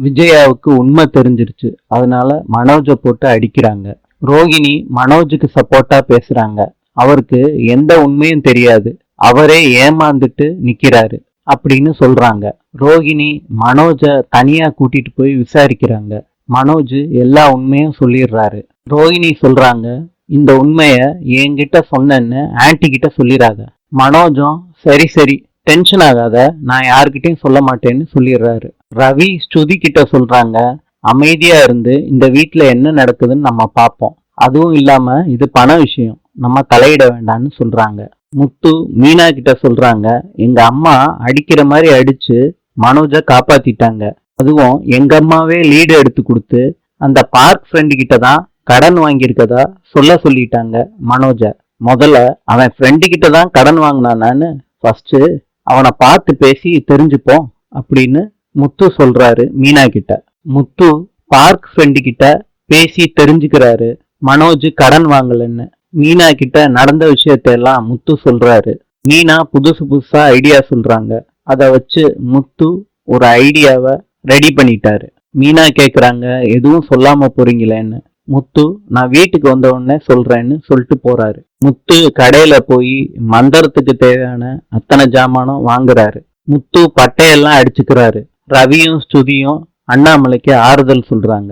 விஜயாவுக்கு உண்மை தெரிஞ்சிருச்சு. அதனால மனோஜை போட்டு அடிக்கிறாங்க. ரோகிணி மனோஜுக்கு சப்போர்ட்டா பேசுறாங்க. அவருக்கு எந்த உண்மையும் தெரியாது, அவரே ஏமாந்துட்டு நிக்கிறாரு அப்படின்னு சொல்றாங்க. ரோகிணி மனோஜ தனியா கூட்டிட்டு போய் விசாரிக்கிறாங்க. மனோஜ் எல்லா உண்மையும் சொல்லிடுறாரு. ரோகிணி சொல்றாங்க, இந்த உண்மைய என்கிட்ட சொன்னேன்னு ஆன்டி கிட்ட சொல்லிடாத. மனோஜும் சரி சரி டென்ஷன் ஆகாத, நான் யாருக்கிட்டையும் சொல்ல மாட்டேன்னு சொல்லிடுறாரு. ரவி ஸ்ருதி கிட்ட சொல்றாங்க, அமைதியா இருந்து இந்த வீட்டுல என்ன நடக்குதுன்னு நம்ம பார்ப்போம். அதுவும் இல்லாம இது பண விஷயம், நம்ம தலையிட வேண்டாம்னு சொல்றாங்க. முத்து மீனா கிட்ட சொல்றாங்க, எங்க அம்மா அடிக்கிற மாதிரி அடிச்சு மனோஜ காப்பாத்திட்டாங்க. அதுவும் எங்க அம்மாவே லீடு எடுத்து கொடுத்து அந்த பார்க் ஃப்ரெண்டு கிட்ட தான் கடன் வாங்கியிருக்கதா சொல்லிட்டாங்க மனோஜ. முதல்ல அவன் ஃப்ரெண்டு கிட்ட தான் கடன் வாங்கினான்னு ஃபர்ஸ்ட் அவனை பார்த்து பேசி தெரிஞ்சுப்போம் அப்படின்னு முத்து சொல்றாரு மீனா கிட்ட. முத்து பார்க் ஃப்ரெண்டு கிட்ட பேசி தெரிஞ்சுக்கிறாரு மனோஜ் கடன் வாங்கலன்னு. மீனா கிட்ட நடந்த விஷயத்தையெல்லாம் முத்து சொல்றாரு. மீனா புதுசா ஐடியா சொல்றாங்க. அதை வச்சு முத்து ஒரு ஐடியாவை ரெடி பண்ணிட்டாரு. மீனா கேக்குறாங்க, எதுவும் சொல்லாம போறீங்களேன்னு. முத்து நான் வீட்டுக்கு வந்த உடனே சொல்றேன்னு சொல்லிட்டு போறாரு. முத்து கடையில போய் மந்திரத்துக்கு தேவையான அத்தனை ஜாமானும் வாங்குறாரு. முத்து பட்டையெல்லாம் அடிச்சுக்கிறாரு. ரவியும் ஸ்ருதியும் அண்ணாமலைக்கு ஆறுதல் சொல்றாங்க.